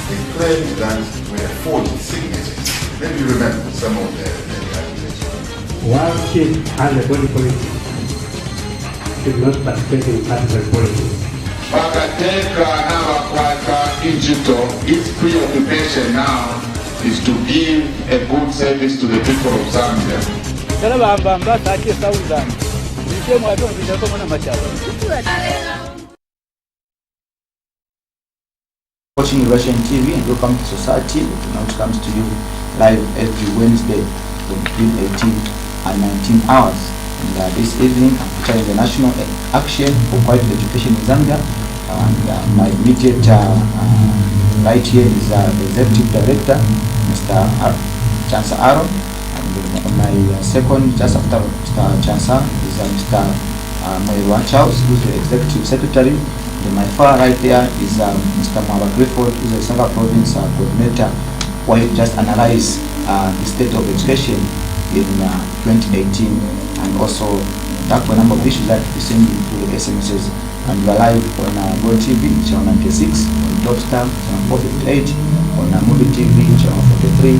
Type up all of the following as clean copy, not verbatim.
they claimed that were forged signatures. Maybe you remember some of the accusations. One chief and the body politic should not participate in partisan politics. Wakateka na wakwata Egypto, its preoccupation now is to give a good service to the people of Zambia. Watching Russian TV and Welcome to Society, which now comes to you live every Wednesday between 18 and 19 hours. And this evening I'm featuring the National Action for Quality Education in Zambia. And my immediate right here is the Executive Director, Mr. Chancellor Aaron. And my second, just after Mr. Chancellor, is Mr. Moirwa Charles, who is the Executive Secretary. And my far right there is Mr. Mava Grifford, who is the Sanga Province Coordinator, where he just analyzed the state of education in 2018 and also talk a number of issues that we send through the SMSs. And we are live on Go TV, channel 96, on Topstar, channel 458, on Movie TV, channel 43,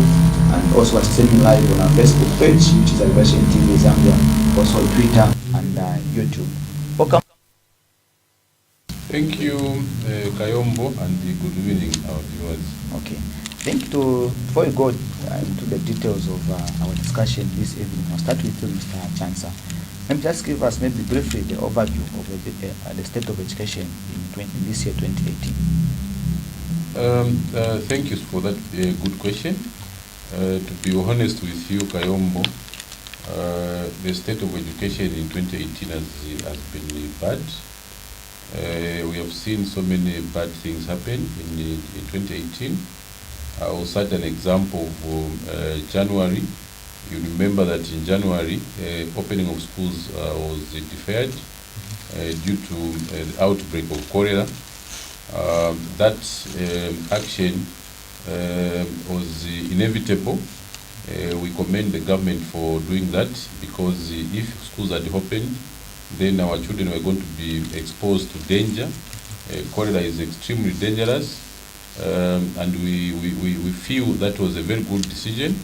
and also streaming live on our Facebook page, which is Elevation TV Zambia, also Twitter and YouTube. Welcome. Thank you, Kayombo, and good evening, our viewers. Okay. Before we go into the details of our discussion this evening, I'll start with you, Mr. Chancellor. Let me just give us maybe briefly the overview of the state of education in this year 2018. Thank you for that good question. To be honest with you, Kayombo, the state of education in 2018 has been bad. We have seen so many bad things happen in 2018. I will cite an example of January. You remember that in January, opening of schools was deferred due to the outbreak of cholera. That action was inevitable. We commend the government for doing that, because if schools had opened, then our children were going to be exposed to danger. Cholera is extremely dangerous, and we feel that was a very good decision.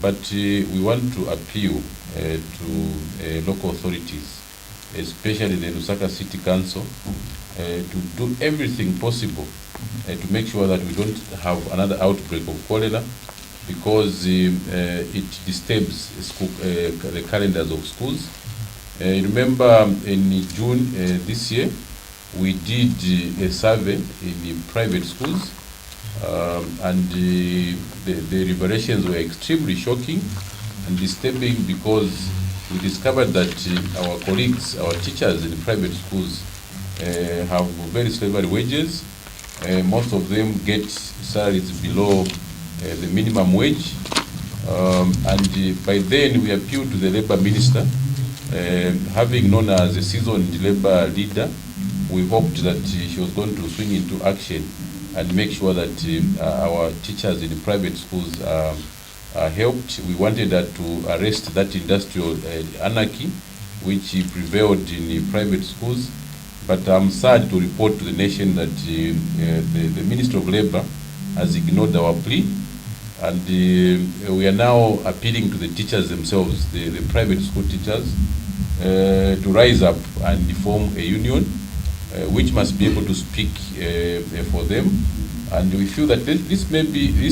But we want to appeal to local authorities, especially the Lusaka City Council, to do everything possible to make sure that we don't have another outbreak of cholera, because it disturbs the calendars of schools. Remember in June this year, we did a survey in the private schools, and the revelations were extremely shocking and disturbing, because we discovered that our colleagues, our teachers in the private schools have very slavery wages. Most of them get salaries below the minimum wage, and by then we appealed to the labor minister. Having known as a seasoned labor leader, we hoped that she was going to swing into action and make sure that our teachers in the private schools are helped. We wanted her to arrest that industrial anarchy which prevailed in the private schools. But I'm sad to report to the nation that the Minister of Labor has ignored our plea, and we are now appealing to the teachers themselves, the private school teachers, to rise up and form a union which must be able to speak for them. And we feel that this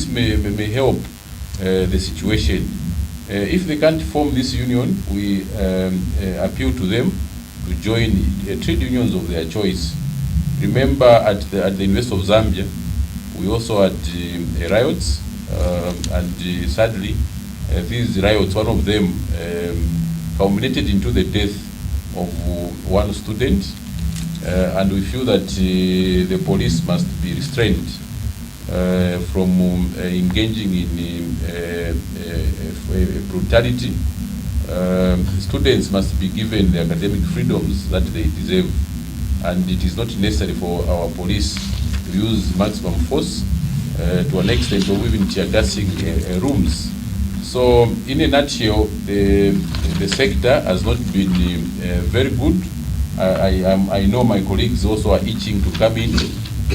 may help the situation. If they can't form this union, we appeal to them to join trade unions of their choice. Remember, at the University of Zambia, we also had riots, and sadly, these riots, one of them culminated into the death of one student, and we feel that the police must be restrained from engaging in brutality. Students must be given the academic freedoms that they deserve, and it is not necessary for our police to use maximum force to an extent of even tear gassing rooms. So, in a nutshell, the sector has not been very good. I know my colleagues also are itching to come in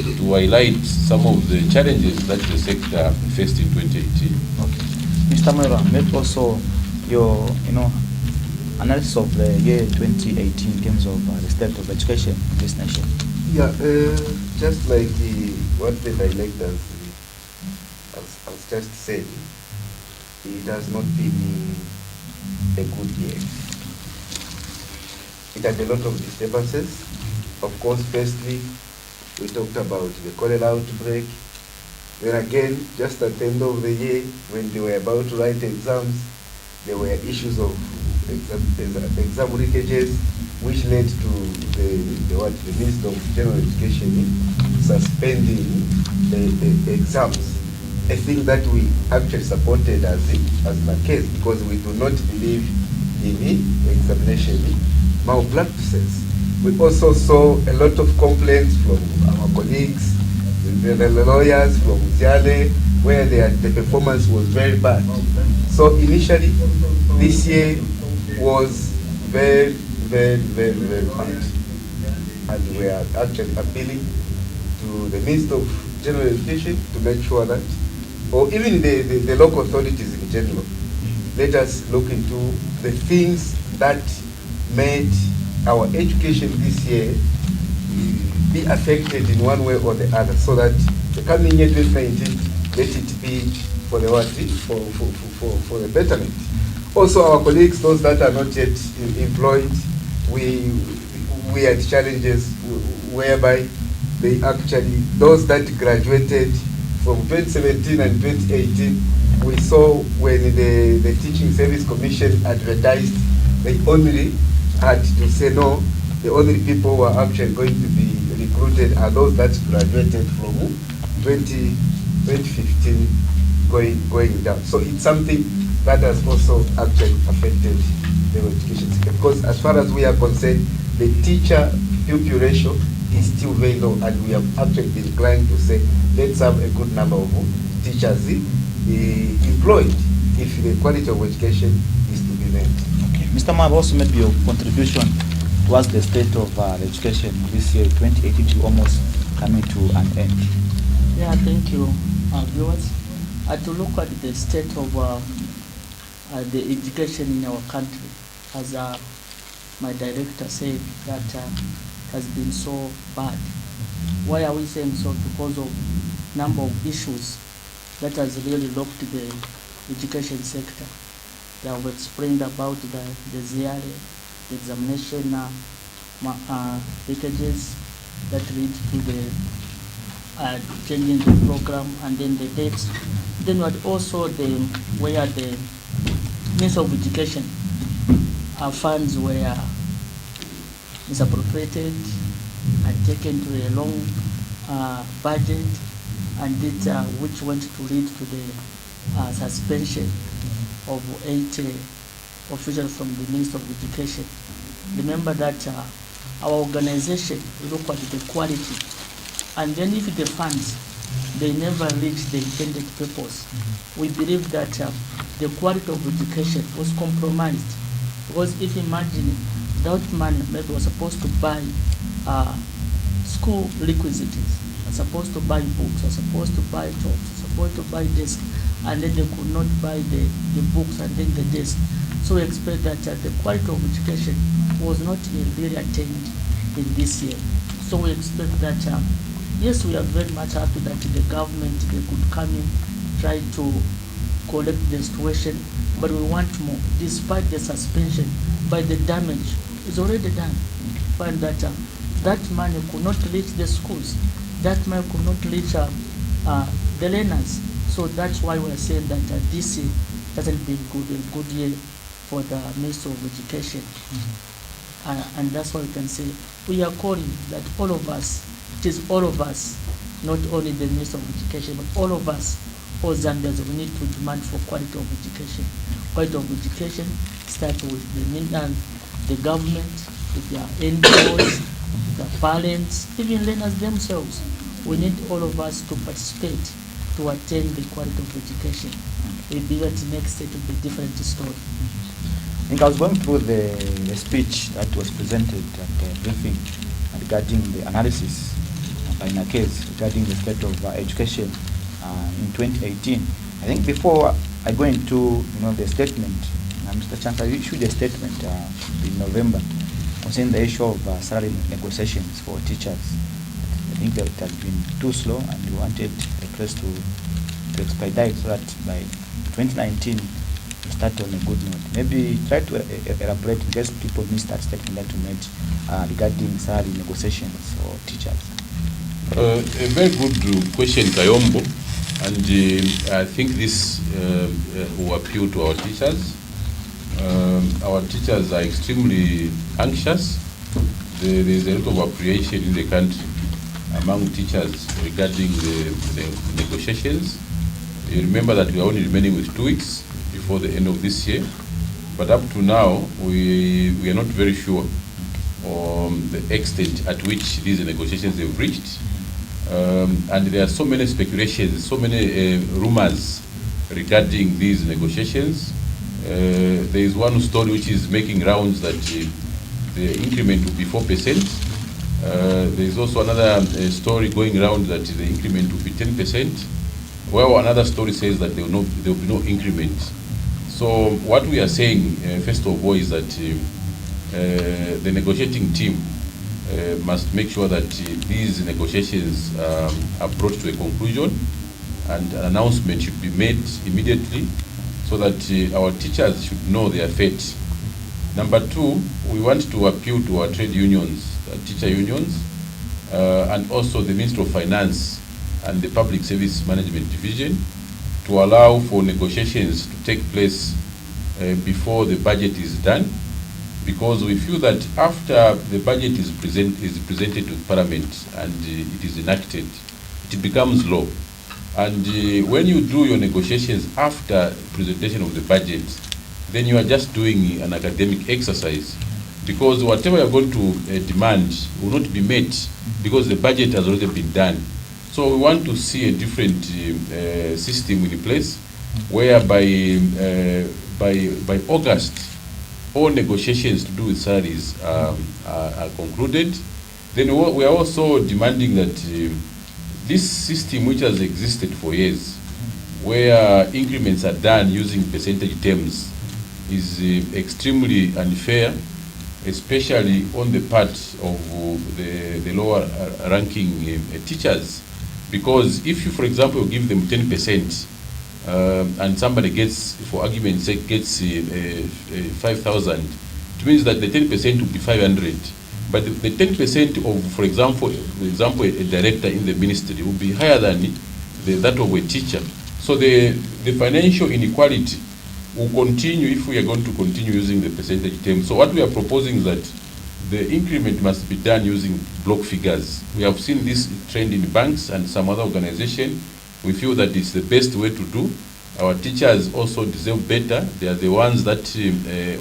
to highlight some of the challenges that the sector faced in 2018. Okay. Mr. Moira, make also your, analysis of the year 2018 in terms of the state of education in this nation. Yeah, just like what the directors has just said, it has not been a good year. It had a lot of disturbances. Of course, firstly, we talked about the cholera outbreak. Then again, just at the end of the year, when they were about to write exams, there were issues of exam leakages, which led to the Minister of General Education suspending the exams. A thing that we actually supported as a case, because we do not believe in examination malpractices. We also saw a lot of complaints from our colleagues, the lawyers from Ziale, where the performance was very bad. So initially, this year was very, very, very, very bad. And we are actually appealing to the Minister of General Education to make sure that, or even the local authorities in general, let us look into the things that made our education this year be affected in one way or the other, so that the coming year 2019, let it be for the what, for the betterment. Also, our colleagues, those that are not yet employed, we had challenges whereby they actually, those that graduated from 2017 and 2018, we saw when the Teaching Service Commission advertised, they only had to say no. The only people who are actually going to be recruited are those that graduated from 2015 going down. So it's something that has also actually affected the education system. Because as far as we are concerned, the teacher-pupil ratio is still very low, and we have actually been inclined to say, let's have a good number of teachers employed if the quality of education is to be met. Okay. Mr. Mab, also maybe your contribution towards the state of education this year, 2018, to almost coming to an end. Yeah, thank you, viewers. To look at the state of the education in our country, as my director said, that has been so bad. Why are we saying so? Because of number of issues that has really locked the education sector. They have explained about the ZIARE, the examination leakages that lead to the changing the program and then the dates. Then we had also where the Ministry of Education funds were misappropriated and taken to a long budget, and it which went to lead to the suspension of 8 officials from the Ministry of Education. Remember that our organization look at the quality, and then if the funds they never reach the intended purpose, we believe that the quality of education was compromised. Because if you imagine that man maybe was supposed to buy school requisites, was supposed to buy books, was supposed to buy tops, was supposed to buy desks, and then they could not buy the books and then the desk. So we expect that the quality of education was not really attained in this year. So we expect that, yes, we are very much happy that the government, they could come in, try to correct the situation, but we want more. Despite the suspension, by the damage is already done. Find that that money could not reach the schools, that money could not reach the learners. So that's why we are saying that this year hasn't been a good year for the Ministry of Education. And that's why we can say we are calling that all of us, it is all of us, not only the Ministry of Education, but all of us, all Zambians, we need to demand for quality of education. Quality of education starts with the government, with their NGOs, the parents, even learners themselves. We need all of us to participate to attain the quality of education. We believe that next state will be a different story. I think I was going through the speech that was presented at the briefing regarding the analysis by Nakez regarding the state of education in 2018. I think before I go into the statement, Mr. Chancellor, you issued a statement in November concerning the issue of salary negotiations for teachers. I think that it has been too slow, and we wanted the press to expedite so that by 2019 we start on a good note. Maybe try to elaborate in case people missed that statement that you made regarding salary negotiations for teachers. A very good question, Kayombo, and I think this will appeal to our teachers. Our teachers are extremely anxious. There is a lot of apprehension in the country among teachers regarding the negotiations. You remember that we are only remaining with 2 weeks before the end of this year, but up to now we are not very sure on the extent at which these negotiations have reached. And there are so many speculations, so many rumors regarding these negotiations. There is one story which is making rounds that the increment will be 4%. There is also another story going around that the increment will be 10%. Well, another story says that there will be no increment. So what we are saying, first of all, is that the negotiating team must make sure that these negotiations are brought to a conclusion, and an announcement should be made immediately so that our teachers should know their fate. Number 2, we want to appeal to our trade unions, teacher unions, and also the Ministry of Finance and the Public Service Management Division to allow for negotiations to take place before the budget is done, because we feel that after the budget is presented to Parliament and it is enacted, it becomes law. And when you do your negotiations after presentation of the budget, then you are just doing an academic exercise, because whatever you are going to demand will not be met because the budget has already been done. So we want to see a different system in place, where by August, all negotiations to do with salaries are concluded. Then we are also demanding that this system, which has existed for years, where increments are done using percentage terms, is extremely unfair, especially on the part of the lower ranking teachers. Because if you, for example, give them 10%, and somebody gets, for argument's sake, gets 5,000, it means that the 10% will be 500. But the 10% of, for example, a director in the ministry will be higher than that of a teacher. So the financial inequality will continue if we are going to continue using the percentage term. So what we are proposing is that the increment must be done using block figures. We have seen this trend in banks and some other organizations. We feel that it's the best way to do. Our teachers also deserve better. They are the ones that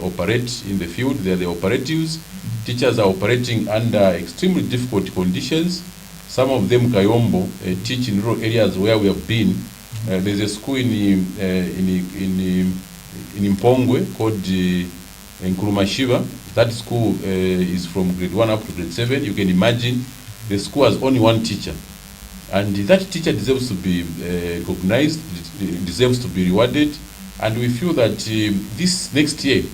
operate in the field. They are the operatives. Teachers are operating under extremely difficult conditions. Some of them, Kayombo, teach in rural areas where we have been. There's a school in Mpongwe called Nkurumashiba. That school is from grade 1 up to grade 7. You can imagine the school has only one teacher. And that teacher deserves to be recognized, deserves to be rewarded. And we feel that this next year,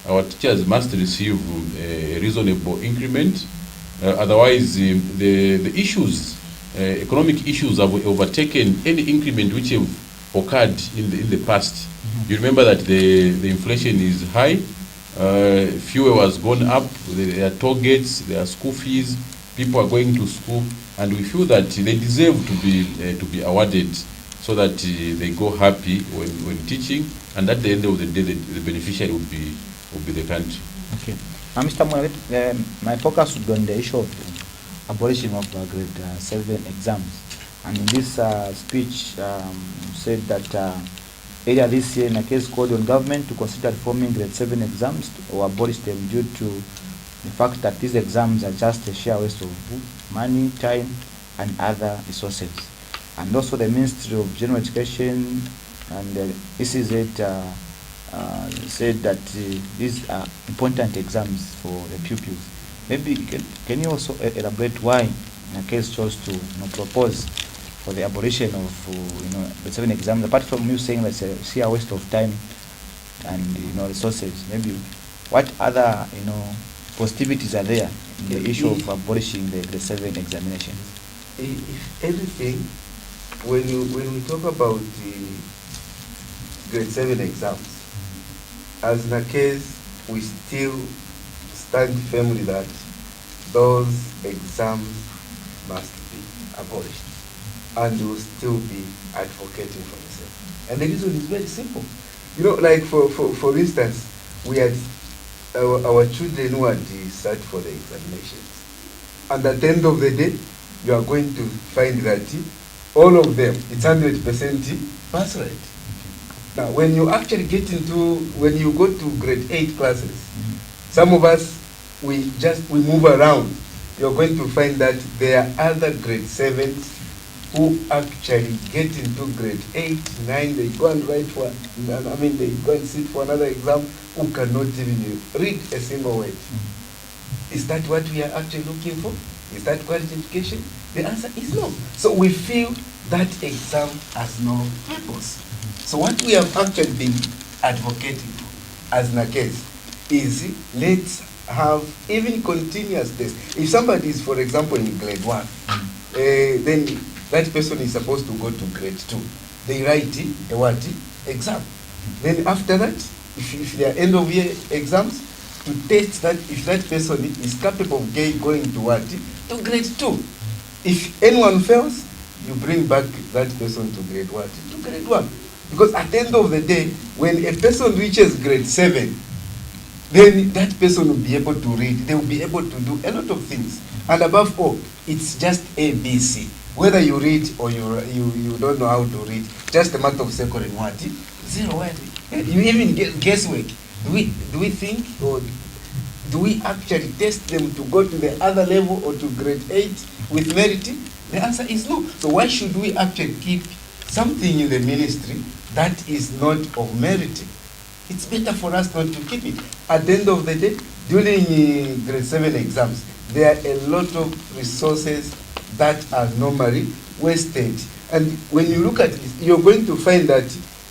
our teachers must receive a reasonable increment. Otherwise, the issues, economic issues, have overtaken any increment which have occurred in the past. You remember that the inflation is high. Fuel has gone up. There are toll gates. There are school fees. People are going to school, and we feel that they deserve to be awarded, so that they go happy when teaching, and at the end of the day, the beneficiary will be the country. Okay. Now, Mr. Mwale, my focus would be on the issue of abolition of grade 7 exams. And in this speech, said that earlier this year, Nakez called on government to consider reforming grade 7 exams or abolish them due to the fact that these exams are just a sheer waste of money, time, and other resources. And also the Ministry of General Education and this is it. Said that these are important exams for the pupils. Maybe can you also elaborate why case chose to propose for the abolition of the 7 exams. Apart from you saying that's a waste of time and resources, maybe what other positivities are there in the issue of abolishing the 7 examinations? If anything, when we talk about the grade 7 exams, as in a case, we still stand firmly that those exams must be abolished, and we will still be advocating for the same. And the reason is very simple. Like for instance, we had our children who had sat for the examinations, and at the end of the day, you are going to find that all of them, it's 100% pass rate. Now, when you actually when you go to grade 8 classes, some of us, we move around. You're going to find that there are other grade 7s who actually get into grade 8, 9, they go and they go and sit for another exam, who cannot even read a single word. Is that what we are actually looking for? Is that quality education? The answer is no. So we feel that exam has no purpose. So what we have actually been advocating for, as in a case, is let's have even continuous tests. If somebody is, for example, in grade 1, then that person is supposed to go to grade 2. They write a what? Exam. Then after that, if they are end of year exams, to test that if that person is capable of going to what? To grade 2. If anyone fails, you bring back that person to grade what? To grade 1. Because at the end of the day, when a person reaches grade 7, then that person will be able to read. They will be able to do a lot of things. And above all, it's just ABC. Whether you read or you don't know how to read, just a matter of second and what? 0 word. You even get guesswork. Do we think, or do we actually test them to go to the other level or to grade 8 with merit? The answer is no. So why should we actually keep something in the ministry that is not of merit? It's better for us not to keep it. At the end of the day, during grade 7 exams, there are a lot of resources that are normally wasted. And when you look at it, you're going to find that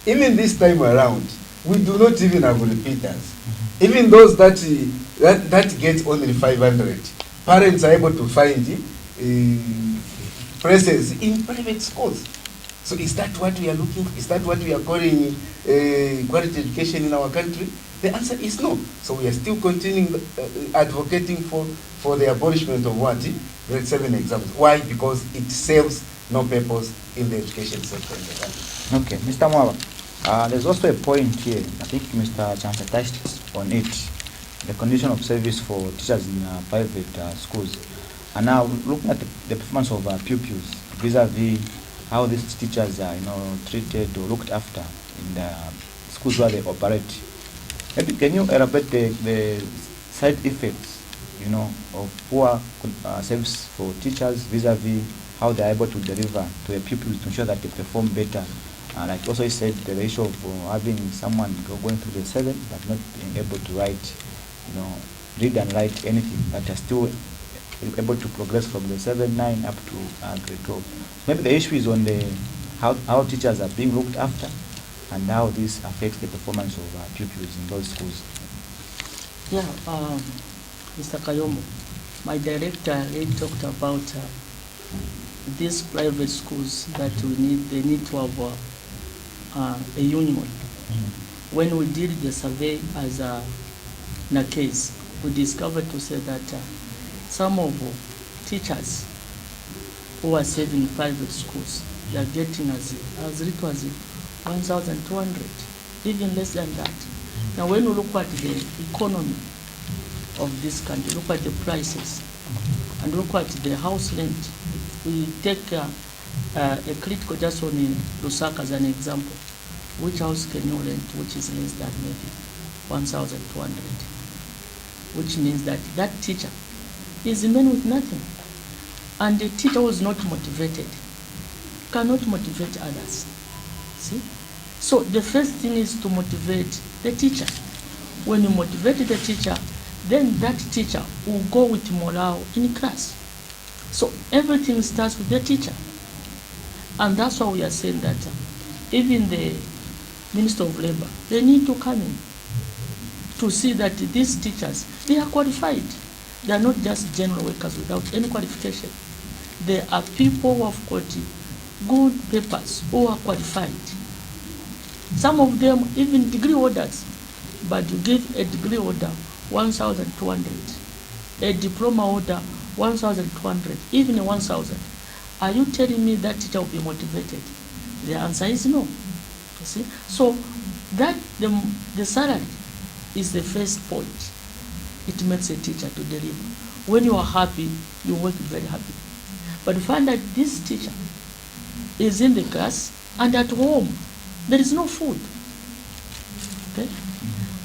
even this time around, we do not even have repeaters. Even those that get only 500, parents are able to find places in private schools. So is that what we are looking for? Is that what we are calling quality education in our country? The answer is no. So we are still continuing advocating for the abolishment of what? Grade 7 exams. Why? Because it serves no purpose in the education sector in the country. Okay, Mr. Mwaba, there's also a point here, I think Mr. Chancellor touched on it, the condition of service for teachers in private schools. And now looking at the performance of pupils vis-a-vis how these teachers are treated or looked after in the schools where they operate. Maybe can you elaborate the side effects of poor service for teachers vis-a-vis how they are able to deliver to the pupils to ensure that they perform better? Like also you said, the issue of having someone going through the 7 but not being able to write, read and write anything, but are still able to progress from the 7, 9 up to grade 12. Maybe the issue is on how teachers are being looked after and how this affects the performance of pupils in those schools. Yeah, Mr. Kayombo, my director already talked about these private schools that they need to have a union. When we did the survey as a case, we discovered to say that some of teachers who are serving private schools, they are getting as little as 1,200, even less than that. Now when we look at the economy of this country, look at the prices, and look at the house rent, we take a critical just on Lusaka as an example. Which house can you rent which is less than maybe 1,200? Which means that that teacher is a man with nothing. And the teacher was not motivated, cannot motivate others. See? So the first thing is to motivate the teacher. When you motivate the teacher, then that teacher will go with morale in class. So everything starts with the teacher. And that's why we are saying that even the Minister of Labor, they need to come in to see that these teachers, they are qualified. They are not just general workers without any qualification. They are people who have got good papers, who are qualified. Some of them even degree holders, but you give a degree holder 1,200, a diploma holder 1,200, even 1,000. Are you telling me that teacher will be motivated? The answer is no. You see, so that the salary is the first point. It makes a teacher to deliver. When you are happy, you work very happy. But find that this teacher is in the class and at home, there is no food. Okay?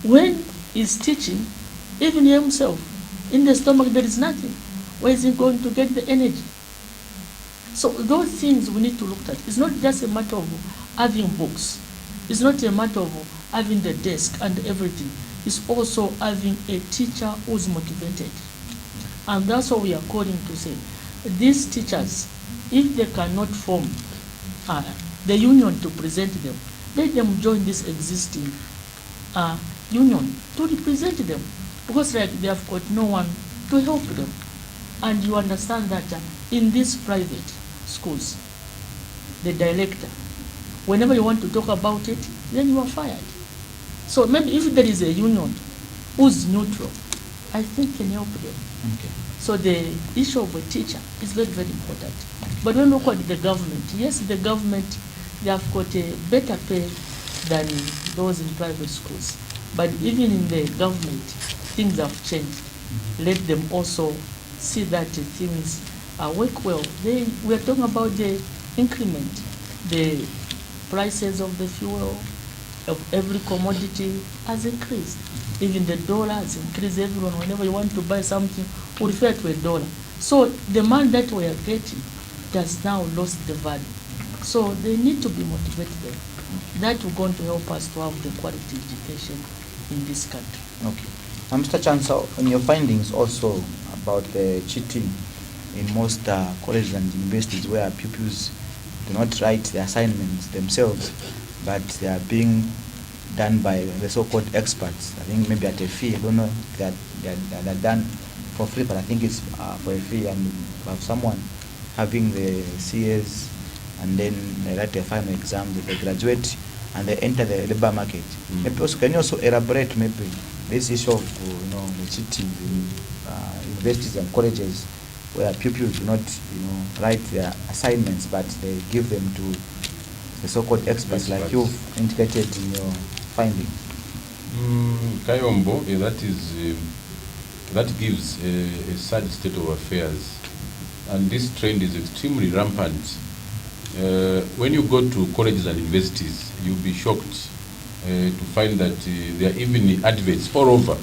When he's teaching, even himself, in the stomach there is nothing. Where is he going to get the energy? So those things we need to look at. It's not just a matter of having books. It's not a matter of having the desk and everything. It's also having a teacher who's motivated. And that's what we are calling to say. These teachers, if they cannot form the union to present them, let them join this existing union to represent them. Because like they have got no one to help them. And you understand that in these private schools, the director, whenever you want to talk about it, then you are fired. So maybe if there is a union who's neutral, I think can help them. Okay. So the issue of a teacher is very, very important. But when we look at the government, yes, the government, they have got a better pay than those in private schools. But even in the government, things have changed. Let them also see that things work well. We are talking about the increment, the prices of the fuel, of every commodity has increased. Even the dollar has increased. Everyone, whenever you want to buy something, we refer to a dollar. So the money that we are getting has now lost the value. So they need to be motivated. That will going to help us to have the quality education in this country. Okay. Mr. Chancellor, on your findings also about the cheating in most colleges and universities where pupils do not write the assignments themselves, but they are being done by the so-called experts. I think maybe at a fee. I don't know if they're done for free, but I think it's for a fee, and have someone having the CS and then they write their final exam, they graduate and they enter the labor market. Maybe also, can you also elaborate maybe this issue of the cheating in universities and colleges where pupils do not write their assignments, but they give them to the so-called experts like you've indicated in your findings? Kayombo, that gives a sad state of affairs, and this trend is extremely rampant. When you go to colleges and universities, you'll be shocked to find that there are even adverts all over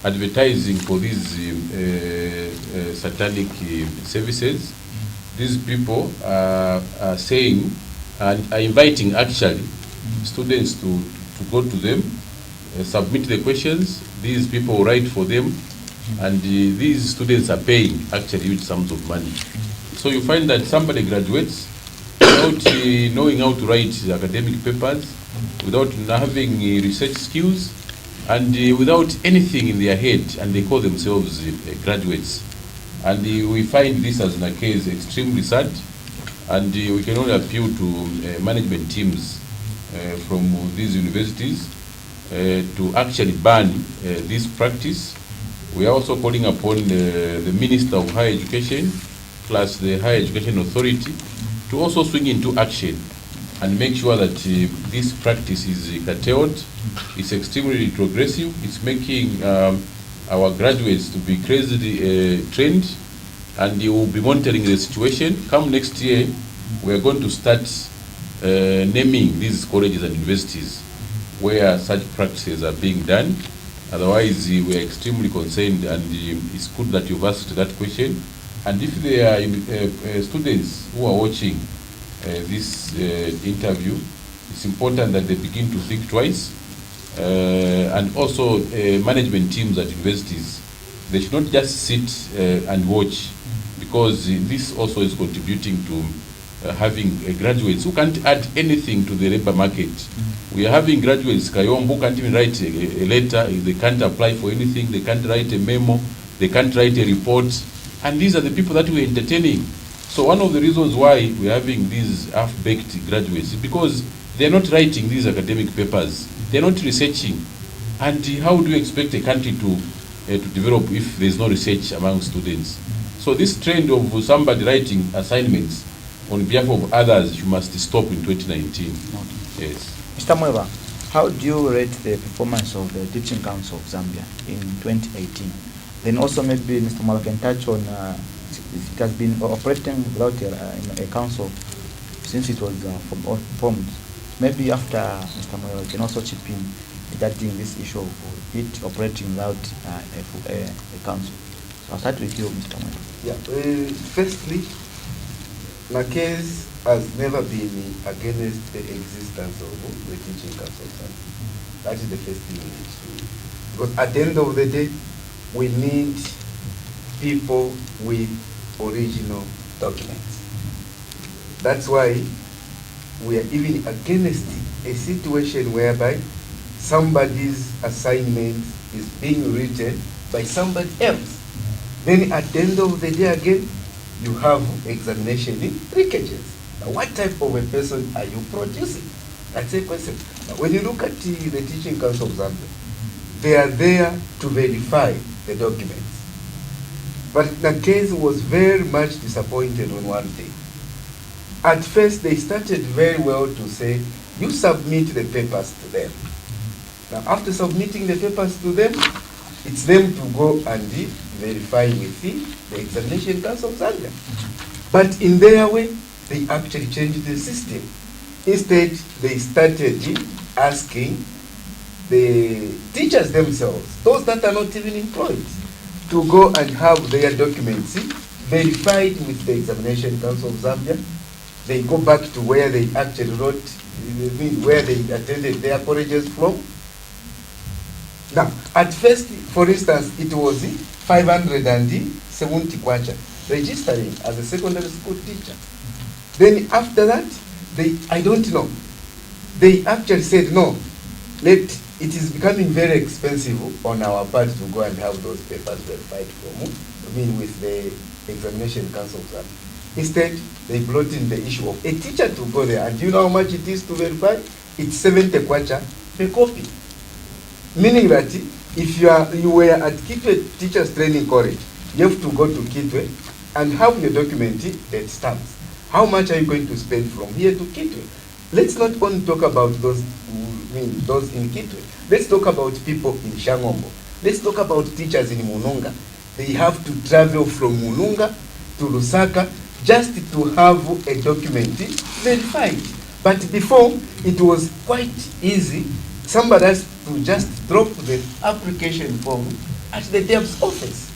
advertising for these satanic services. These people are saying and are inviting actually students to go to them, submit the questions. These people write for them, and these students are paying actually huge sums of money. So you find that somebody graduates without knowing how to write academic papers, without having research skills, and without anything in their head, and they call themselves graduates. And we find this as a case extremely sad, and we can only appeal to management teams from these universities to actually ban this practice. We are also calling upon the Minister of Higher Education plus the Higher Education Authority to also swing into action and make sure that this practice is curtailed. It's extremely retrogressive. It's making our graduates to be crazily trained, and you will be monitoring the situation. Come next year, we are going to start naming these colleges and universities where such practices are being done. Otherwise, we are extremely concerned, and it's good that you've asked that question. And if there are students who are watching this interview, it's important that they begin to think twice. And also management teams at universities, they should not just sit and watch, because this also is contributing to having graduates who can't add anything to the labor market. We are having graduates, Kayombo, who can't even write a letter, they can't apply for anything, they can't write a memo, they can't write a report, and these are the people that we're entertaining. So one of the reasons why we're having these half-baked graduates is because they're not writing these academic papers, they're not researching. And how do you expect a country to develop if there's no research among students? So this trend of somebody writing assignments on behalf of others, you must stop in 2019. Yes. Mr. Mweba, how do you rate the performance of the Teaching Council of Zambia in 2018? Then also maybe Mr. Mweba can touch on it has been operating without a council since it was formed. Maybe after Mr. Mweba can also chip in regarding this issue of it operating without a council. So I'll start with you, Mr. Mweba. Yeah, firstly, NACASE has never been against the existence of the Teaching Council. That is the first thing we need to do. Because at the end of the day, we need people with original documents. That's why we are even against a situation whereby somebody's assignment is being written by somebody else. Then at the end of the day again, you have examination in leakages. Now, what type of a person are you producing? That's a question. Now, when you look at the Teaching Council of Zambia, they are there to verify the documents. But the case was very much disappointed on one thing. At first, they started very well to say, you submit the papers to them. Now, after submitting the papers to them, it's them to go and verify with the Examination Council of Zambia. But in their way, they actually changed the system. Instead, they started asking the teachers themselves, those that are not even employed, to go and have their documents verified with the Examination Council of Zambia. They go back to where they actually wrote, where they attended their colleges from. Now, at first, for instance, it was 570 kwacha registering as a secondary school teacher. Then after that, I don't know, they actually said, no, it is becoming very expensive on our part to go and have those papers verified with the Examination Council of Zambia. Instead, they brought in the issue of a teacher to go there. And do you know how much it is to verify? It's 70 kwacha per copy. Meaning that if you were at Kitwe Teachers Training College, you have to go to Kitwe and have your document that stamps. How much are you going to spend from here to Kitwe? Let's not only talk about those in Kitwe. Let's talk about people in Shangombo. Let's talk about teachers in Mununga. They have to travel from Mununga to Lusaka just to have a document verified. But before, it was quite easy. Somebody has to just drop the application form at the DEP's office.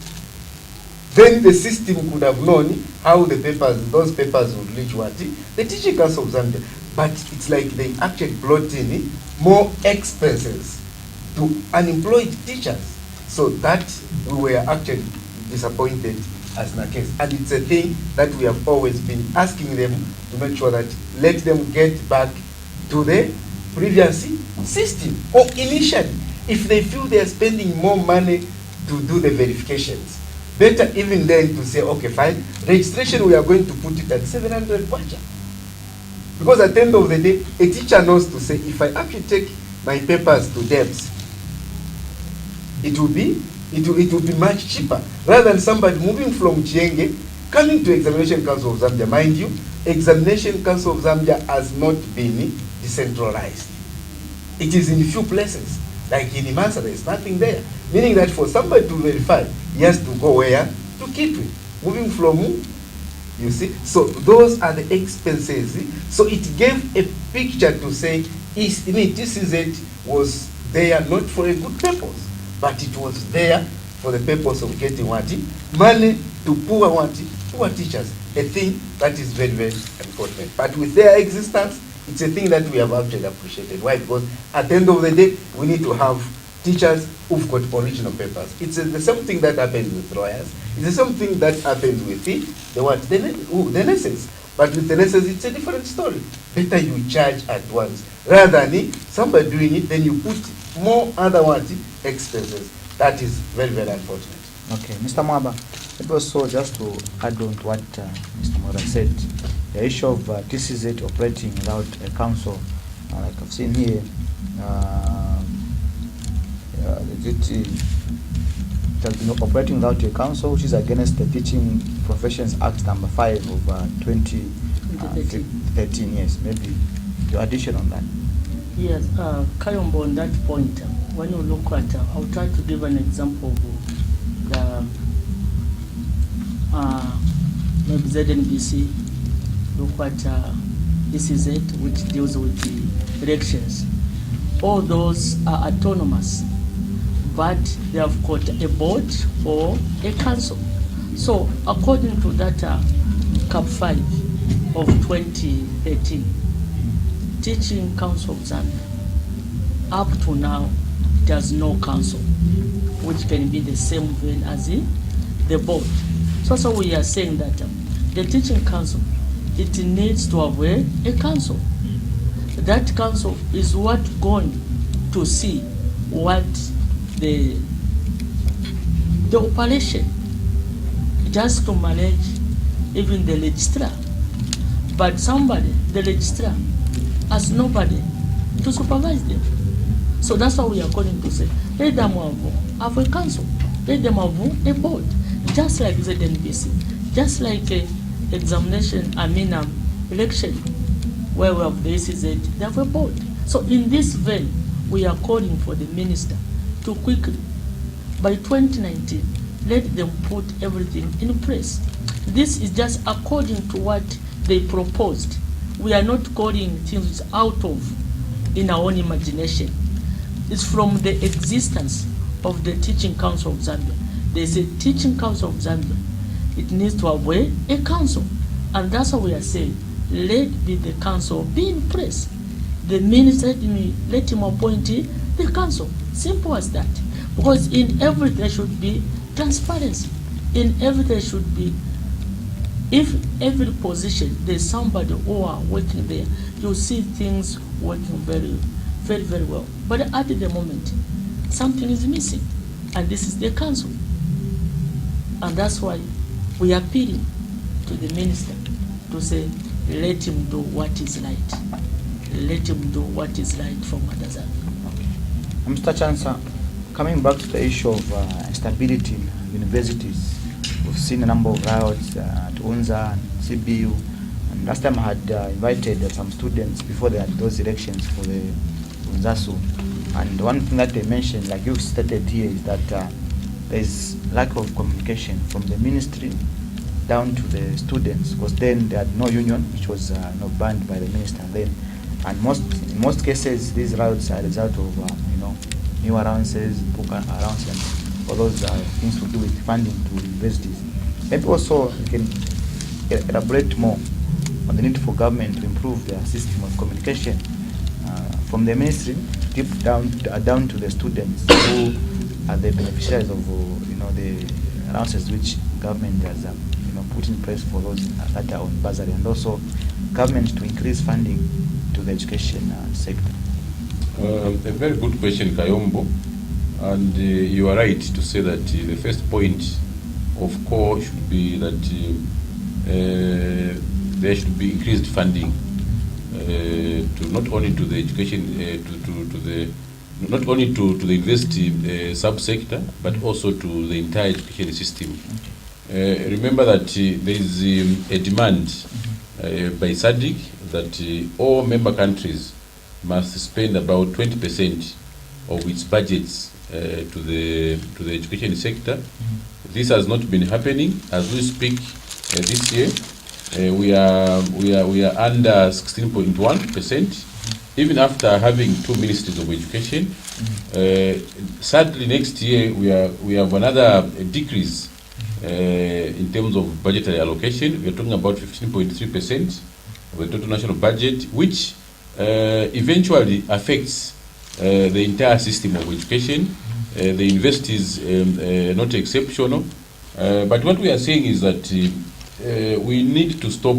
Then the system could have known how those papers would reach what? The Teaching Council of Zambia. But it's like they actually brought in more expenses to unemployed teachers. So that we were actually disappointed as NACASE. And it's a thing that we have always been asking them to make sure that let them get back to the previous system. Or initially, if they feel they are spending more money to do the verifications, better even then to say, okay, fine, registration we are going to put it at 700 kwacha. Because at the end of the day, a teacher knows to say, if I actually take my papers to DEPS, it will be much cheaper rather than somebody moving from Chienge coming to Examination Council of Zambia. Mind you, Examination Council of Zambia has not been decentralized. It is in few places, like in Imasa, there is nothing there. Meaning that for somebody to verify, he has to go where? To Kitwe. Moving from, you see? So those are the expenses. So it gave a picture to say, TCZ was there not for a good purpose, but it was there for the purpose of getting what? Money to poor what? Poor teachers. A thing that is very, very important. But with their existence, it's a thing that we have actually appreciated. Why? Because at the end of the day, we need to have teachers who've got original papers. It's the same thing that happens with lawyers. It's the same thing that happens with the nurses. But with the nurses, it's a different story. Better you charge at once. Rather than somebody doing it, then you put more other expenses. That is very, very unfortunate. Okay, Mr. Mwaba, maybe also just to add on to what Mr. Mwaba said, the issue of TCZ operating without a council, like I've seen here, it has been operating without a council, which is against the Teaching Professions Act number 5 of 2013. Yes, maybe your addition on that. Yes, Kayombo, on that point, when you look at, I'll try to give an example of the maybe ZNBC. Look at this is it, which deals with the elections. All those are autonomous, but they have got a board or a council. So according to that CAP 5 of 2013, Teaching Council of Zambia, up to now, there's no council, which can be the same vein as the board. So we are saying that the Teaching Council, it needs to have a council. That council is what going to see what the operation, just to manage even the registrar. But somebody, the registrar, has nobody to supervise them. So that's why we are calling to say, let them have a council, let them have a board, just like ZNBC, just like examination, election, where we have the ECZ, they have a board. So in this vein, we are calling for the minister to quickly, by 2019, let them put everything in place. This is just according to what they proposed. We are not calling things out of in our own imagination. It's from the existence of the Teaching Council of Zambia. There's a Teaching Council of Zambia. It needs to have a council. And that's what we are saying. Let the council be in place. The minister, let him appoint the council. Simple as that. Because in everything there should be transparency. In everything there should be, if every position there's somebody who are working there, you see things working very, very, very well. But at the moment, something is missing. And this is the council. And that's why we are appealing to the minister to say, let him do what is right. Let him do what is right for Madaza. Okay. Mr. Chancellor, coming back to the issue of instability in universities, we've seen a number of riots at UNZA and CBU. And last time I had invited some students before they had those elections for the UNZASU. And one thing that they mentioned, like you've stated here, is that there's lack of communication from the ministry down to the students, because then they had no union, which was banned by the minister then. And in most cases, these riots are a result of new allowances, book allowances, all those things to do with funding to universities. Maybe also you can elaborate more on the need for government to improve their system of communication from the ministry deep down to the students who are the beneficiaries of the allowances which government has put in place for those that are on bursary, and also government to increase funding to the education sector. A very good question, Kayombo, and you are right to say that the first point of core should be that there should be increased funding to not only to the education not only to the university subsector, but also to the entire education system. Remember that there is a demand by SADC that all member countries must spend about 20% of its budgets to the education sector. This has not been happening. As we speak this year, we are under 16.1%. Even after having 2 ministries of education, sadly next year we have another decrease in terms of budgetary allocation. We are talking about 15.3% of the total national budget, which eventually affects the entire system of education. The university is not exceptional. But what we are saying is that we need to stop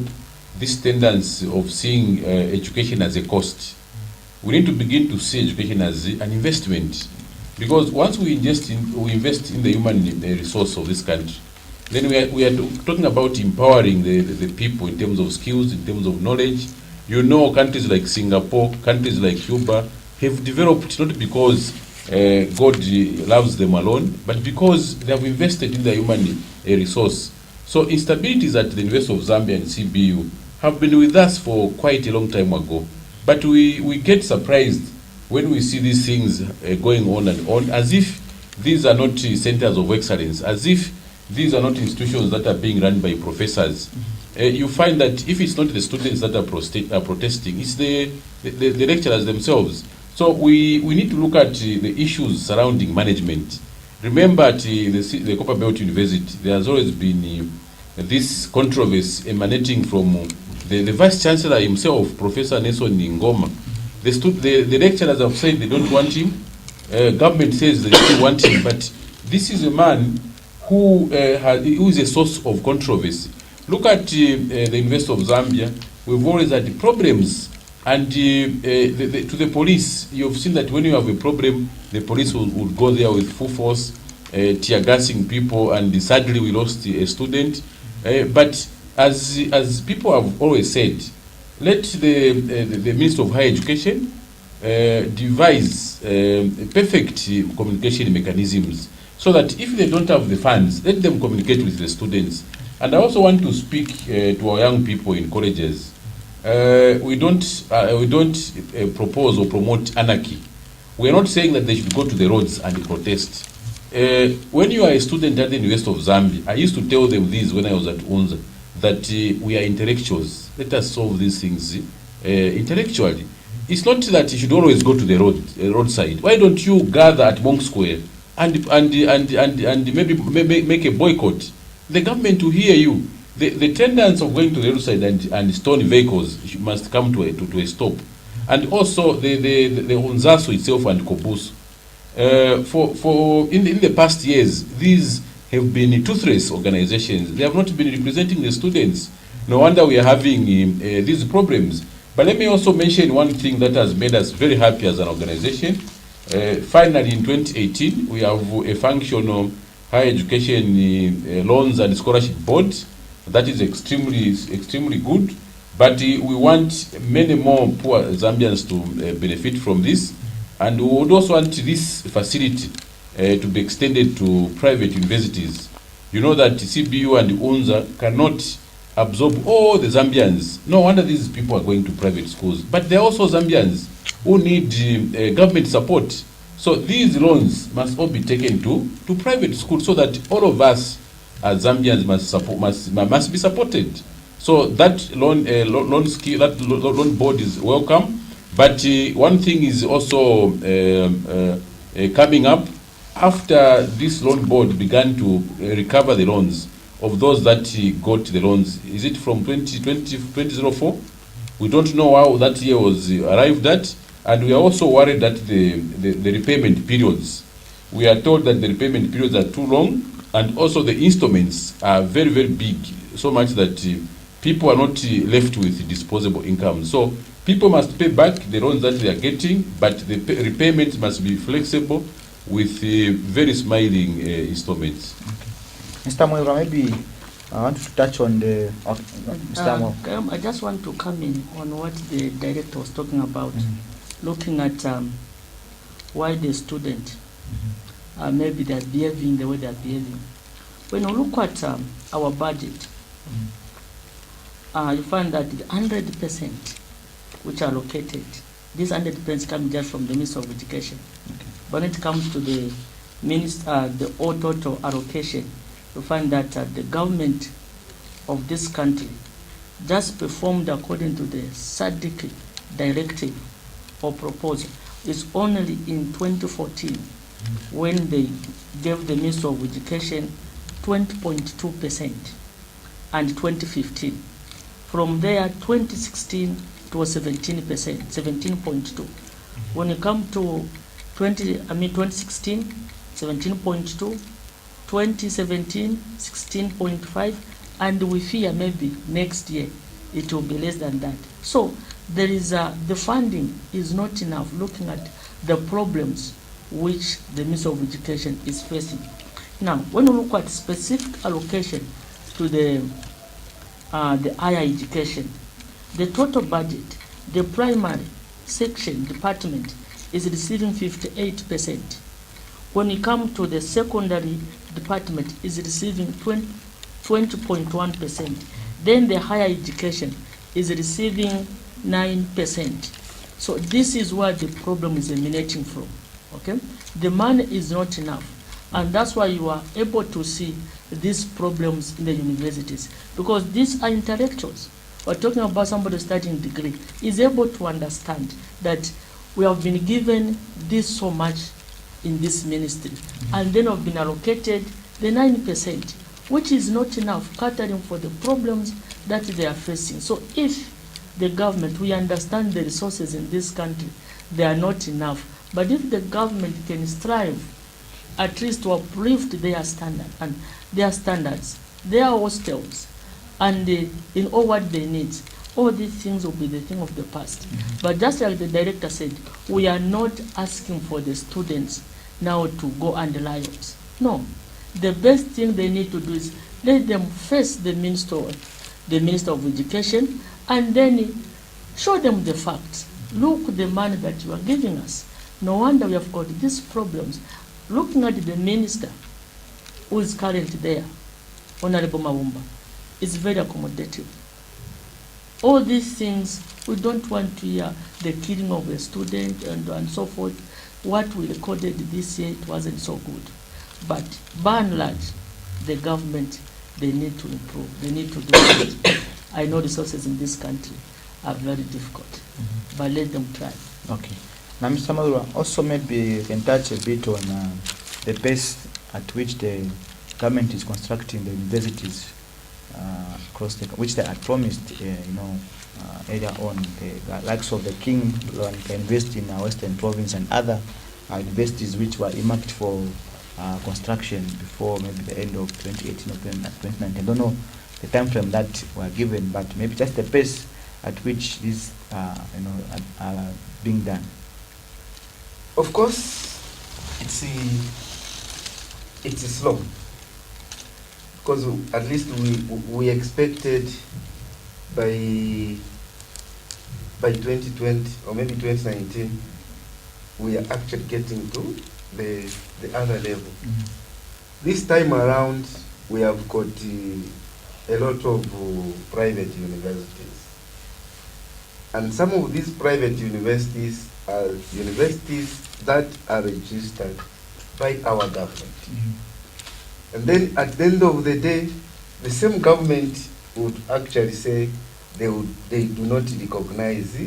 this tendency of seeing education as a cost. We need to begin to see education as an investment. Because once we invest in the human resource of this country, then we are talking about empowering the people in terms of skills, in terms of knowledge. You know, countries like Singapore, countries like Cuba have developed not because God loves them alone, but because they have invested in the human resource. So instabilities at the University of Zambia and CBU have been with us for quite a long time ago. But we get surprised when we see these things going on and on, as if these are not centers of excellence, as if these are not institutions that are being run by professors. You find that if it's not the students that are protesting, it's the lecturers themselves. So we need to look at the issues surrounding management. Remember at the Copper Belt University, there has always been this controversy emanating from the Vice Chancellor himself, Professor Nelson Ngoma. The lecturers have said they don't want him. Government says they still want him. But this is a man who is a source of controversy. Look at the University of Zambia. We've always had problems. And to the police, you've seen that when you have a problem, the police would go there with full force, tear gassing people, and sadly we lost a student. But as people have always said, let the Minister of Higher Education devise perfect communication mechanisms so that if they don't have the funds, let them communicate with the students. And I also want to speak to our young people in colleges. We don't propose or promote anarchy. We are not saying that they should go to the roads and protest. When you are a student at the University of Zambia, I used to tell them this when I was at UNZA, that we are intellectuals. Let us solve these things intellectually. It's not that you should always go to the roadside. Why don't you gather at Monk Square and maybe make a boycott? The government will hear you. The tendency of going to the roadside and stoning vehicles must come to a stop. And also the Unzaso itself and Kobuso. In the past years, these have been toothless organizations. They have not been representing the students. No wonder we are having these problems. But let me also mention one thing that has made us very happy as an organization. Finally, in 2018, we have a functional higher education loans and scholarship board. That is extremely good. But we want many more poor Zambians to benefit from this. And we would also want this facility to be extended to private universities. You know that CBU and UNZA cannot absorb all the Zambians. No wonder these people are going to private schools. But there are also Zambians who need government support. So these loans must all be taken to private schools so that all of us as Zambians must be supported. So that loan board is welcome. But one thing is also coming up. After this loan board began to recover the loans of those that got the loans, is it from 2004? We don't know how that year was arrived at, and we are also worried that the repayment periods. We are told that the repayment periods are too long, and also the instruments are very, very big, so much that people are not left with disposable income. So people must pay back the loans that they are getting, but the repayments must be flexible with very smiling installments. Okay. Mr. Moira, maybe I want to touch on the... Mr. Moira. I just want to come in on what the director was talking about, looking at why the student, maybe they're behaving the way they're behaving. When you look at our budget, you find that the 100% which are allocated, these 100% come just from the Ministry of Education. Okay. When it comes to the all total allocation, you find that the government of this country just performed according to the SADC directive or proposal. It's only in 2014 when they gave the Ministry of Education 20.2% and 2015. From there, 2016 it was 17%, 17.2. When you come to 2016, 17.2, 2017, 16.5, and we fear maybe next year it will be less than that. So there is the funding is not enough, looking at the problems which the Ministry of Education is facing. Now, when you look at specific allocation to the higher education, the total budget, the primary section department is receiving 58%. When you come to the secondary department, is receiving 20.1%. Then the higher education is receiving 9%. So this is where the problem is emanating from. Okay, the money is not enough, and that's why you are able to see these problems in the universities, because these are intellectuals. We're talking about somebody studying degree is able to understand that we have been given this so much in this ministry, and then have been allocated the 9%, which is not enough catering for the problems that they are facing. So if the government, we understand the resources in this country, they are not enough, but if the government can strive at least to uplift their standard and their standards, their hostels, and in all what they need, all these things will be the thing of the past. But just like the director said, we are not asking for the students now to go under riots. No, the best thing they need to do is let them face the Minister of Education, and then show them the facts. Look, the money that you are giving us. No wonder we have got these problems. Looking at the minister who is currently there, Honorable Mawumba, is very accommodative. All these things, we don't want to hear the killing of a student and so forth. What we recorded this year, it wasn't so good. But by and large, the government, they need to improve. They need to do it. I know resources in this country are very difficult, but let them try. Okay. Now, Mr. Madura, also maybe you can touch a bit on the pace at which the government is constructing the universities across the, which they had promised, earlier on. The likes of the King can invest in Western Province and other universities which were earmarked for construction before maybe the end of 2018 or 2019. I don't know the time frame that were given, but maybe just the pace at which these are being done. Of course, it's slow, because at least we expected by 2020 or maybe 2019 we are actually getting to the other level. This time around we have got a lot of private universities, and some of these private universities are universities that are registered by our government. And then at the end of the day, the same government would actually say they do not recognize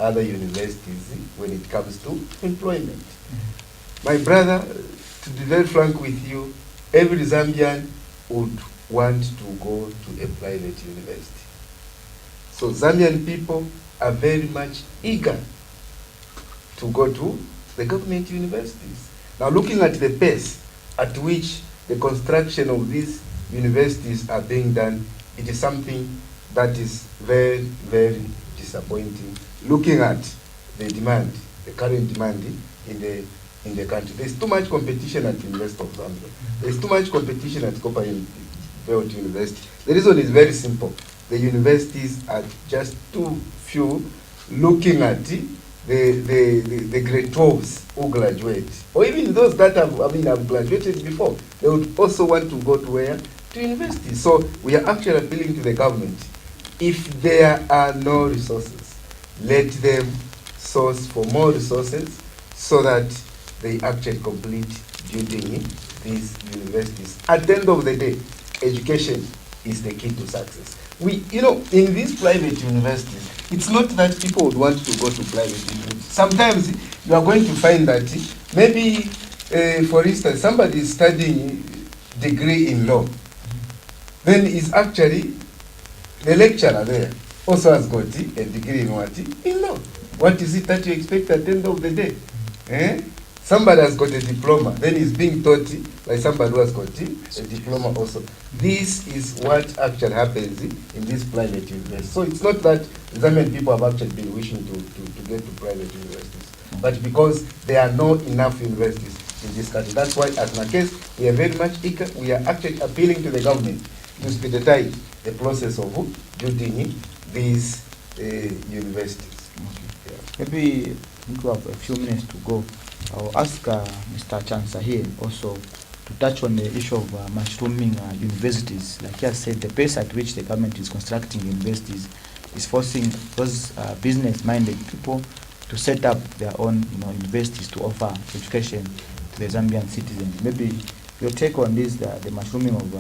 other universities when it comes to employment. My brother, to be very frank with you, every Zambian would want to go to a private university. So Zambian people are very much eager to go to the government universities. Now, looking at the pace at which the construction of these universities are being done, it is something that is very, very disappointing. Looking at the demand, the current demand in the country, there's too much competition at the University of Zambia. There's too much competition at Copperbelt University. The reason is very simple. The universities are just too few. Looking at the grade 12s who graduate, or even those that have graduated before, they would also want to go to where? To university. So we are actually appealing to the government. If there are no resources, let them source for more resources so that they actually complete building these universities. At the end of the day, education is the key to success. In these private universities, it's not that people would want to go to private universities. Sometimes you are going to find that maybe, for instance, somebody is studying degree in law. Then is actually the lecturer there also has got a degree in what? In law. What is it that you expect at the end of the day? Eh? Somebody has got a diploma, then he's being taught by somebody who has got a diploma also. This is what actually happens in this private university. So it's not that Zambian people have actually been wishing to get to private universities, but because there are not enough universities in this country. That's why as NACASE, we are very much eager. We are actually appealing to the government to expedite the process of building these universities. Okay. Maybe we have a few minutes to go. I'll ask Mr. Chansa here also to touch on the issue of mushrooming universities. Like he has said, the pace at which the government is constructing universities is forcing those business-minded people to set up their own, universities to offer education to the Zambian citizens. Maybe your take on this, the mushrooming of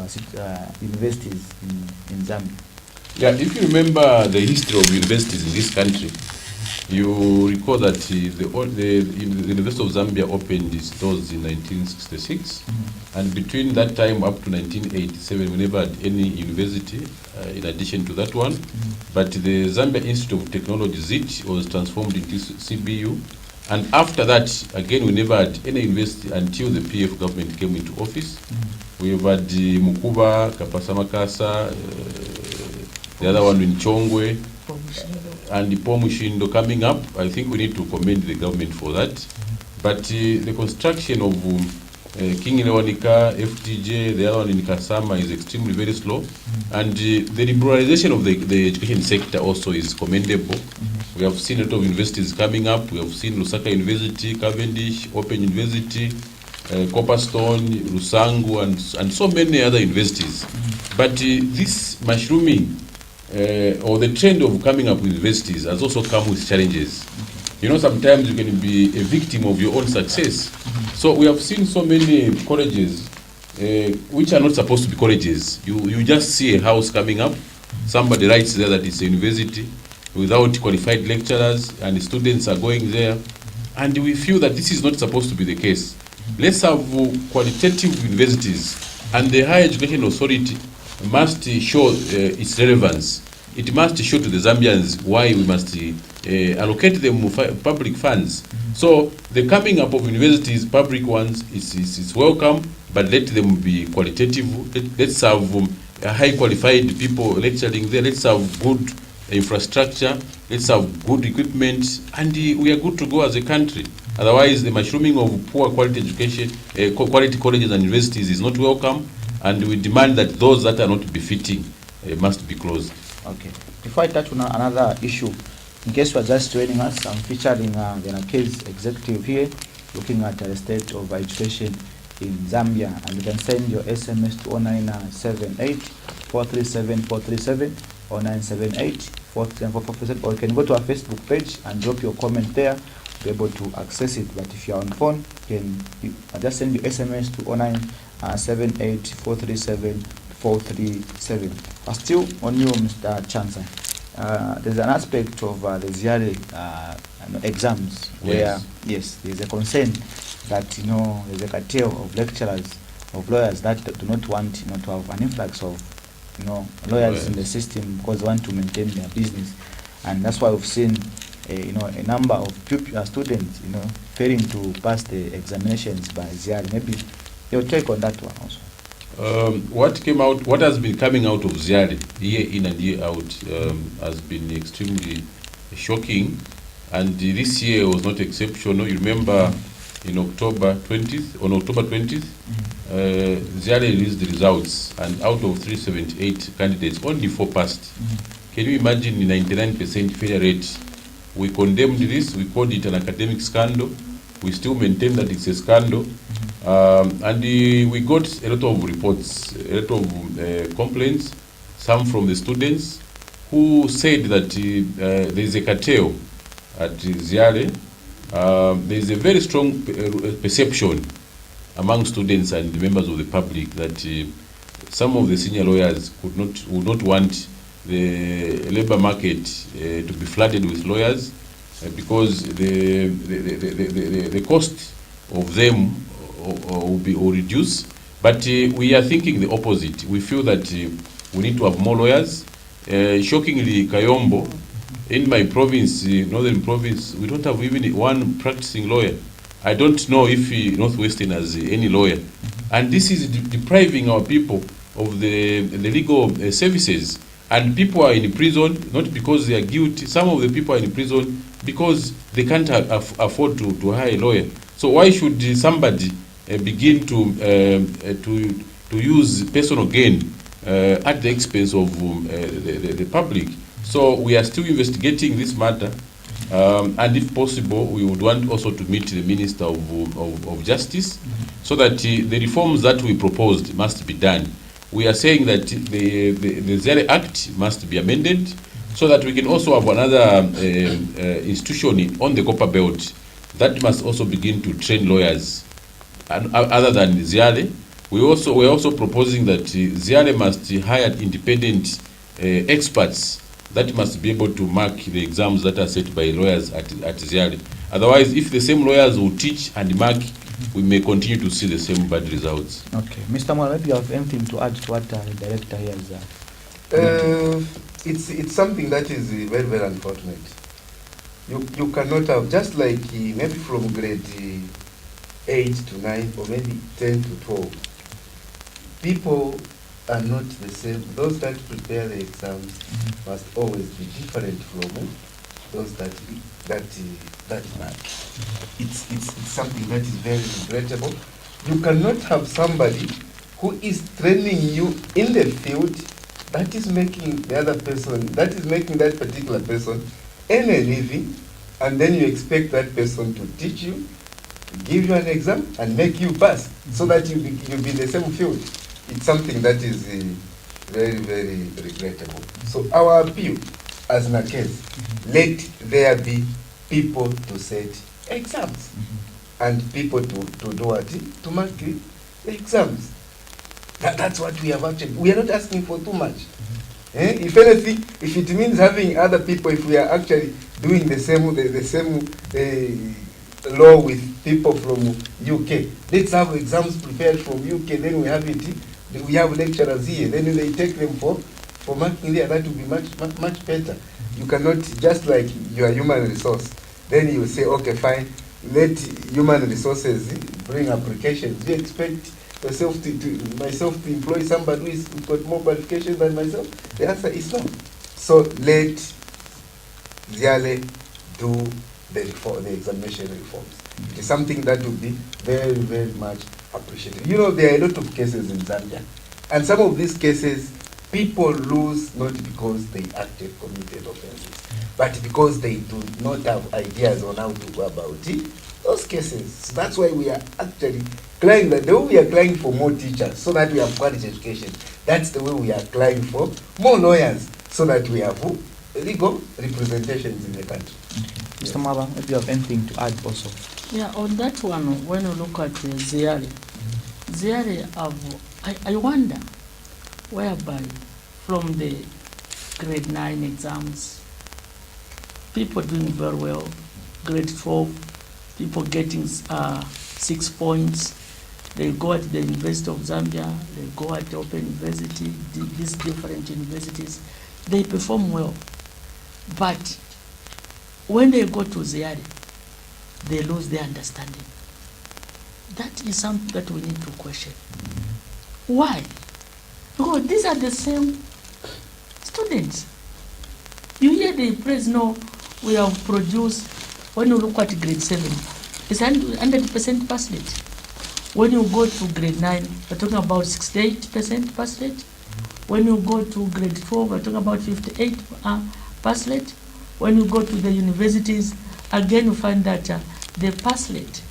universities in Zambia. Yeah, if you remember the history of universities in this country, you recall that the University of Zambia opened its doors in 1966, and between that time up to 1987, we never had any university in addition to that one. But the Zambia Institute of Technology, ZIT, was transformed into CBU, and after that, again, we never had any university until the PF government came into office. We have had Mukuba, Kapasamakasa, the other one in Chongwe, and the Pomushindo coming up. I think we need to commend the government for that. But the construction of King Lewanika, FTJ, the other one in Kasama is extremely very slow. And the liberalization of the education sector also is commendable. We have seen a lot of universities coming up. We have seen Lusaka University, Cavendish, Open University, Copperstone, Rusangu, and so many other universities. But this mushrooming, or the trend of coming up with universities has also come with challenges. Sometimes you can be a victim of your own success. So we have seen so many colleges which are not supposed to be colleges. You just see a house coming up, somebody writes there that it's a university without qualified lecturers, and the students are going there, and we feel that this is not supposed to be the case. Let's have qualitative universities, and the Higher Education Authority must show its relevance. It must show to the Zambians why we must allocate them public funds. So the coming up of universities, public ones, is welcome, but let them be qualitative. Let's have high qualified people lecturing there. Let's have good infrastructure. Let's have good equipment, and we are good to go as a country. Otherwise, the mushrooming of poor quality education, quality colleges and universities is not welcome. And we demand that those that are not befitting must be closed. Okay. Before I touch on another issue, in case you are just joining us, I'm featuring the NACASE executive here, looking at the state of education in Zambia. And you can send your SMS to 0978 437 437 or 978 437 437, or you can go to our Facebook page and drop your comment there. Be able to access it. But if you are on phone, you just send your SMS to 0978 437 437. Still on you, Mr. Chansa. There's an aspect of the ZIARE exams where there's a concern that there's a cartel of lecturers, of lawyers that do not want to have an influx of lawyers in the system because they want to maintain their business, and that's why we've seen a number of students failing to pass the examinations by ZIARE. Maybe your take on that one also. What has been coming out of ZIARE year in and year out has been extremely shocking, and this year was not exceptional. You remember on October 20th, ZIARE released the results, and out of 378 candidates, only 4 passed. Can you imagine the 99% failure rate? We condemned this, we called it an academic scandal. We still maintain that it's a scandal. And we got a lot of reports, a lot of complaints, some from the students who said that there is a cartel at ZIARE. There is a very strong perception among students and members of the public that some of the senior lawyers would not want the labor market to be flooded with lawyers because the cost of them will reduce. But we are thinking the opposite. We feel that we need to have more lawyers. Shockingly, Kayombo, In my province, Northern Province, we don't have even one practicing lawyer. I don't know if Northwestern has any lawyer. And this is depriving our people of the legal services. And people are in prison, not because they are guilty. Some of the people are in prison because they can't afford to hire a lawyer. So why should somebody begin to use personal gain at the expense of the public? So we are still investigating this matter, and if possible, we would want also to meet the Minister of Justice, so that the reforms that we proposed must be done. We are saying that the ZIALE Act must be amended, so that we can also have another institution on the Copper Belt that must also begin to train lawyers, and other than ZIALE. We're also proposing that ZIALE must hire independent experts that must be able to mark the exams that are set by lawyers at ZIALE. Otherwise, if the same lawyers will teach and mark, we may continue to see the same bad results. Okay. Mr. Mwala, maybe you have anything to add to what the director here is It's something that is very, very unfortunate. You cannot have, just like maybe from grade 8 to 9 or maybe 10 to 12, people are not the same. Those that prepare the exams must always be different from those that mark. It's something that is very regrettable. You cannot have somebody who is training you in the field that is making the other person, that is making that particular person earn a living, and then you expect that person to teach you, give you an exam, and make you pass, so that you'll be in the same field. It's something that is very, very regrettable. So our appeal as NACES, let there be people to set exams, and people to do what? To mark the exams. That's what we have actually. We are not asking for too much. If anything, if it means having other people, if we are actually doing the same law with people from UK, let's have exams prepared from UK, then we have it. We have lecturers here, then they take them for marking there. That would be much better. You cannot, just like your human resource, then you say, okay, fine, let human resources bring applications. Do you expect myself to employ somebody who's got more qualifications than myself? The answer is no. So let ZIALE do the examination reforms. It is something that would be very, very much appreciated. You know, there are a lot of cases in Zambia, and some of these cases, people lose not because they actually committed offenses, but because they do not have ideas on how to go about it. Those cases. So that's why we are actually crying that the way we are crying for more teachers so that we have quality education. That's the way we are crying for more lawyers so that we have legal representations in the country. Mr. Mwala, if you have anything to add also. Yeah, on that one, when you look at ZIALE, I wonder whereby from the grade 9 exams, people doing very well, grade 12, people getting 6 points, they go at the University of Zambia, they go at the Open University, these different universities, they perform well. But when they go to ZIALE, they lose their understanding. That is something that we need to question. Why? Because these are the same students. You hear the praise, no, we have produced, when you look at grade 7, it's 100% pass rate. When you go to grade 9, we're talking about 68% pass rate. When you go to grade 12, we're talking about 58 pass rate. When you go to the universities, again you find that the pass rate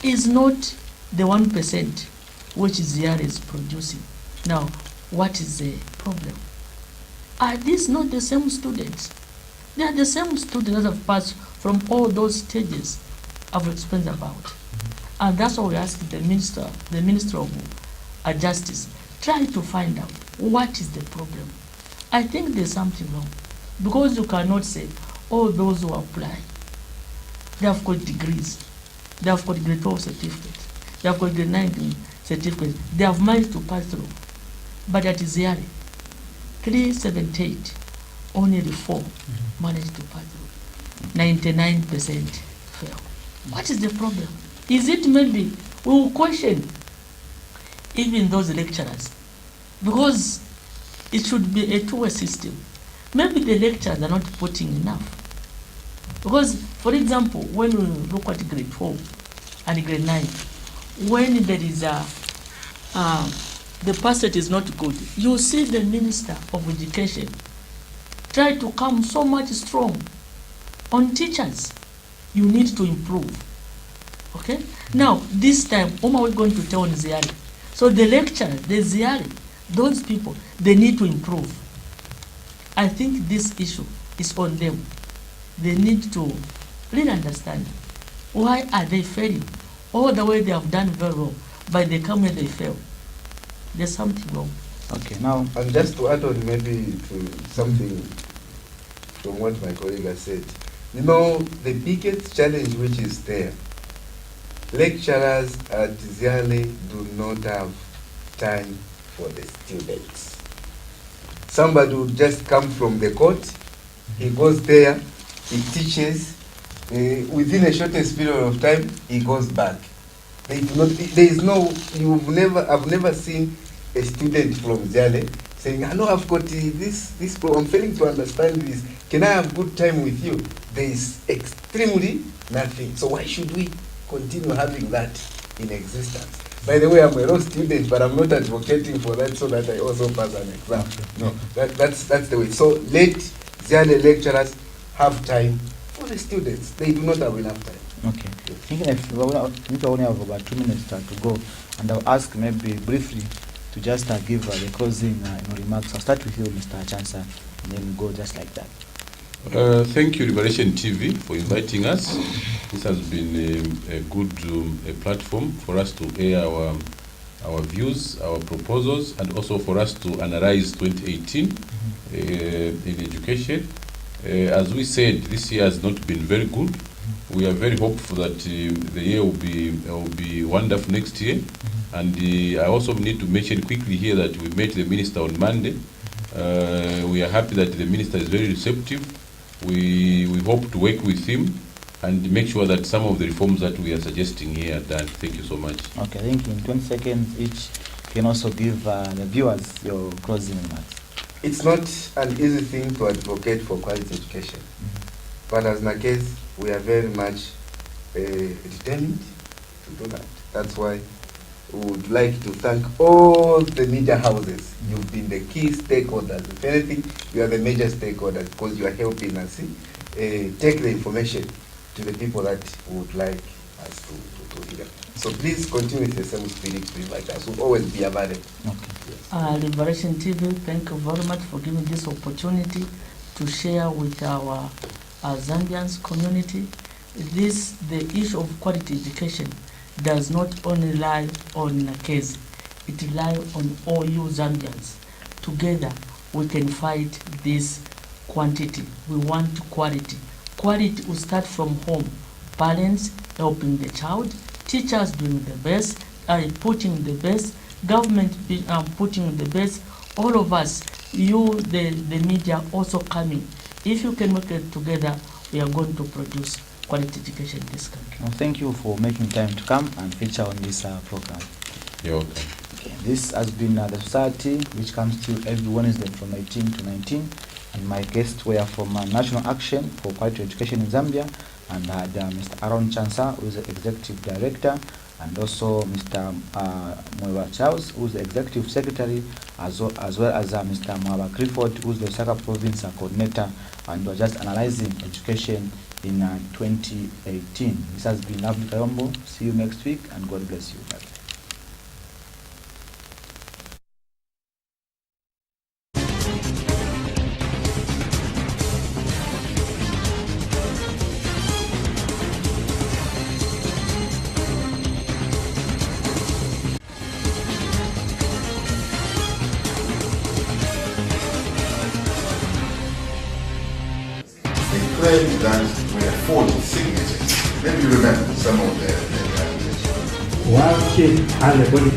is not the 1% which ZIALE is producing. Now, what is the problem? Are these not the same students? They are the same students that have passed from all those stages I've explained about. And that's why we ask the Minister of Justice, try to find out what is the problem. I think there's something wrong. Because you cannot say, all those who apply, they have got degrees, they have got grade 12 certificates, they have got grade 9 certificates, they have managed to pass through. But at ZIALE, 378 only 4 managed to pass through. 99% fail. What is the problem? Is it maybe we will question even those lecturers? Because it should be a two-way system. Maybe the lecturers are not putting enough. Because, for example, when we look at grade 12 and grade 9, when there is the percentage is not good, you see the Minister of Education try to come so much strong on teachers. You need to improve. Okay? Now, this time, whom are we going to tell on Ziari? So the lecturer, the Ziari, those people, they need to improve. I think this issue is on them. They need to really understand why are they failing. All the way they have done very well, but they come when they fail. There's something wrong. Okay, now, And just to add on maybe to something from what my colleague has said, you know, the biggest challenge which is there, lecturers at Ziale do not have time for the students. Somebody will just come from the court, he goes there, he teaches, within a shortest period of time, he goes back. They do not, there is no, I've never seen a student from Ziale saying, hello, I've got this problem, I'm failing to understand this, can I have good time with you? There is extremely nothing. So why should we continue having that in existence? By the way, I'm a law student, but I'm not advocating for that so that I also pass an exam. No, that's the way. So let Ziale lecturers have time for the students. They do not have enough time. okay. Thinking if we only have about 2 minutes to go, and I'll ask maybe briefly to just give the closing remarks. I'll start with you, Mr. Chansa, and then we'll go just like that. Thank you, Liberation TV, for inviting us. This has been a good platform for us to air our views, our proposals, and also for us to analyze 2018 in education. As we said, this year has not been very good. We are very hopeful that the year will be wonderful next year. And I also need to mention quickly here that we met the minister on Monday. We are happy that the minister is very receptive. We hope to work with him and make sure that some of the reforms that we are suggesting here are done. Thank you so much. Okay, I think in 20 seconds each can also give the viewers your closing remarks. It's not an easy thing to advocate for quality education. But as Nakez, we are very much determined to do that. That's why we would like to thank all the media houses. You've been the key stakeholders. If anything, you are the major stakeholders because you are helping us take the information to the people that would like us to hear. So please continue with the same spirit to invite us. We'll always be available. Okay. Liberation TV, thank you very much for giving this opportunity to share with our Zambians community. The issue of quality education does not only lie on a case, it relies on all you Zambians. Together we can fight this quantity. We want quality. Quality will start from home. Parents helping the child, teachers doing the best, putting the best, government putting the best, all of us, you, the media also coming. If you can work it together, we are going to produce quality education in this country. Well, thank you for making time to come and feature on this program. You're welcome. Okay. This has been the Society, which comes to you every Wednesday from 18 to 19. And my guests were from National Action for Quality Education in Zambia, and Mr. Aaron Chansa, who is the Executive Director, and also Mr. Mwewa Charles, who is the Executive Secretary, as well as Mr. Mwaba Clifford, who is the Saka Province Coordinator, and we're just analyzing education in 2018. This has been Abdi Kayombo. See you next week, and God bless you. Bye. Clearly done with 40 signatures. Maybe you remember some of the While she has a body